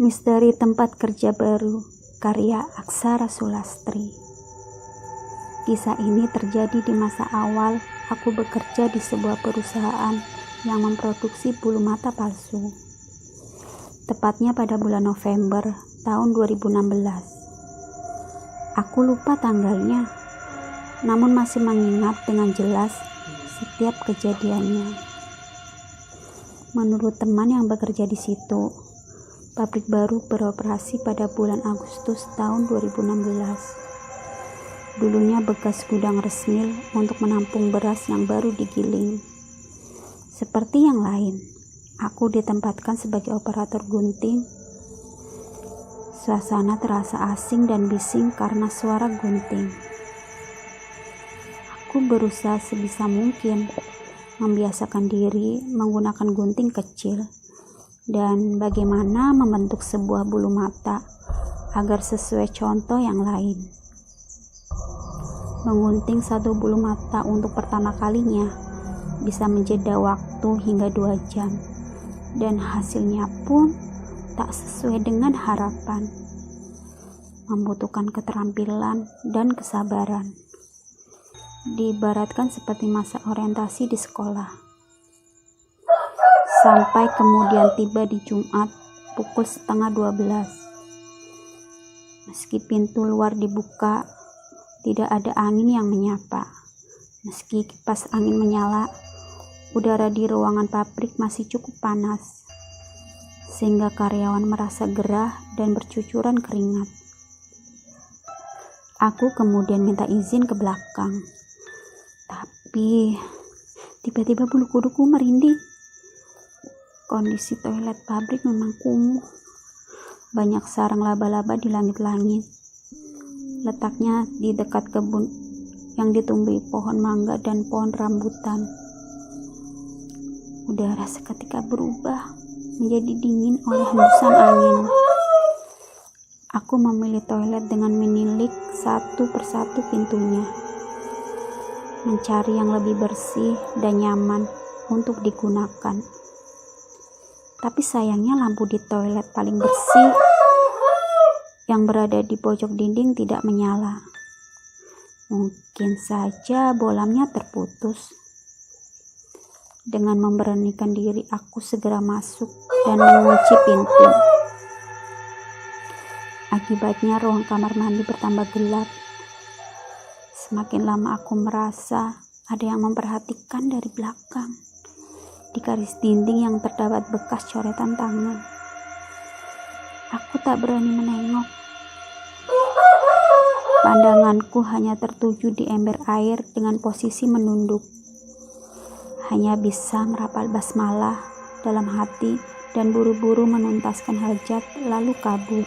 Misteri Tempat Kerja Baru, karya Aksara Sulastri. Kisah ini terjadi di masa awal aku bekerja di sebuah perusahaan yang memproduksi bulu mata palsu. Tepatnya pada bulan November tahun 2016. Aku lupa tanggalnya, namun masih mengingat dengan jelas setiap kejadiannya. Menurut teman yang bekerja di situ, pabrik baru beroperasi pada bulan Agustus tahun 2016. Dulunya bekas gudang resmil untuk menampung beras yang baru digiling. Seperti yang lain, aku ditempatkan sebagai operator gunting. Suasana terasa asing dan bising karena suara gunting. Aku berusaha sebisa mungkin membiasakan diri menggunakan gunting kecil dan bagaimana membentuk sebuah bulu mata agar sesuai contoh yang lain. Mengunting satu bulu mata untuk pertama kalinya bisa menjeda waktu hingga 2 jam, dan hasilnya pun tak sesuai dengan harapan. Membutuhkan keterampilan dan kesabaran. Diibaratkan seperti masa orientasi di sekolah. Sampai kemudian tiba di Jumat pukul 11:30. Meski pintu luar dibuka, tidak ada angin yang menyapa. Meski kipas angin menyala, udara di ruangan pabrik masih cukup panas, sehingga karyawan merasa gerah dan bercucuran keringat. Aku kemudian minta izin ke belakang. Tapi tiba-tiba bulu kuduku merinding. Kondisi toilet pabrik memang kumuh. Banyak sarang laba-laba di langit-langit. Letaknya di dekat kebun yang ditumbuhi pohon mangga dan pohon rambutan. Udara seketika berubah menjadi dingin oleh hembusan angin. Aku memilih toilet dengan menilik satu persatu pintunya, mencari yang lebih bersih dan nyaman untuk digunakan. Tapi sayangnya lampu di toilet paling bersih yang berada di pojok dinding tidak menyala. Mungkin saja bolamnya terputus. Dengan memberanikan diri, aku segera masuk dan mengunci pintu. Akibatnya ruang kamar mandi bertambah gelap. Semakin lama aku merasa ada yang memperhatikan dari belakang. Di garis dinding yang terdapat bekas coretan tangan. Aku tak berani menengok. Pandanganku hanya tertuju di ember air dengan posisi menunduk. Hanya bisa merapal basmalah dalam hati dan buru-buru menuntaskan hajat lalu kabur.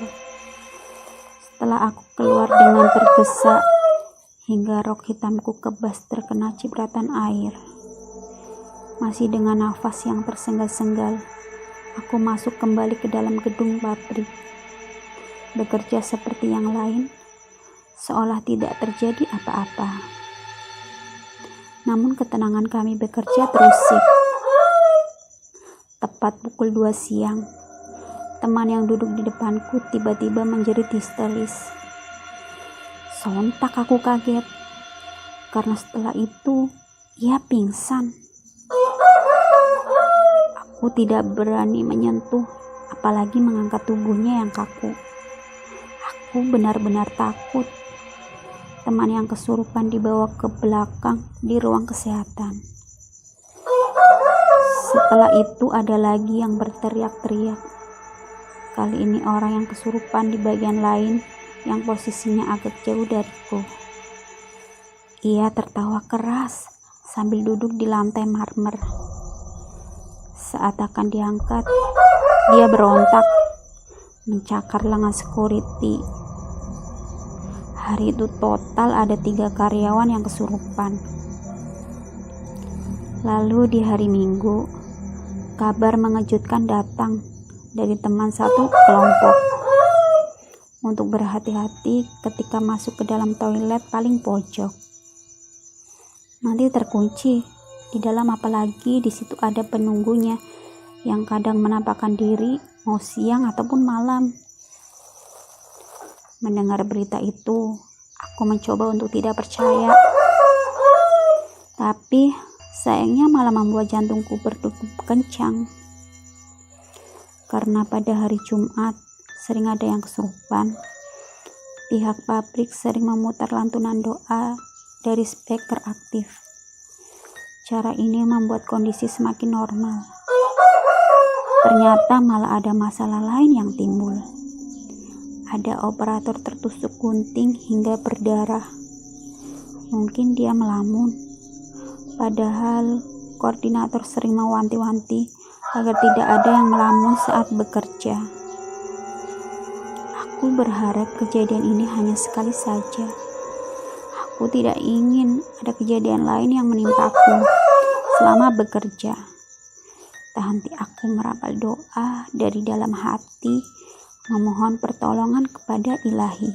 Setelah aku keluar dengan tergesa hingga rok hitamku kebas terkena cipratan air. Masih dengan nafas yang tersengal-sengal, aku masuk kembali ke dalam gedung pabrik. Bekerja seperti yang lain, seolah tidak terjadi apa-apa. Namun ketenangan kami bekerja terusik. Tepat pukul 2 siang, teman yang duduk di depanku tiba-tiba menjerit histeris. Sontak aku kaget, karena setelah itu ia pingsan. Aku tidak berani menyentuh, apalagi mengangkat tubuhnya yang kaku. Aku benar-benar takut. Teman yang kesurupan dibawa ke belakang di ruang kesehatan. Setelah itu ada lagi yang berteriak-teriak. Kali ini orang yang kesurupan di bagian lain yang posisinya agak jauh dariku. Ia tertawa keras sambil duduk di lantai marmer. Saat akan diangkat, dia berontak, mencakar lengan security. Hari itu total ada 3 karyawan yang kesurupan. Lalu di hari Minggu, kabar mengejutkan datang dari teman satu kelompok untuk berhati-hati ketika masuk ke dalam toilet paling pojok. Nanti terkunci di dalam, apalagi di situ ada penunggunya yang kadang menampakkan diri mau siang ataupun malam. Mendengar berita itu, aku mencoba untuk tidak percaya. Tapi sayangnya malah membuat jantungku berdegup kencang. Karena pada hari Jumat sering ada yang kesurupan. Pihak pabrik sering memutar lantunan doa dari speaker aktif. Cara ini membuat kondisi semakin normal. Ternyata malah ada masalah lain yang timbul. Ada operator tertusuk gunting hingga berdarah. Mungkin dia melamun. Padahal koordinator sering mewanti-wanti agar tidak ada yang melamun saat bekerja. Aku berharap kejadian ini hanya sekali saja. Aku tidak ingin ada kejadian lain yang menimpa aku selama bekerja. Tak henti aku merapal doa dari dalam hati, memohon pertolongan kepada Ilahi.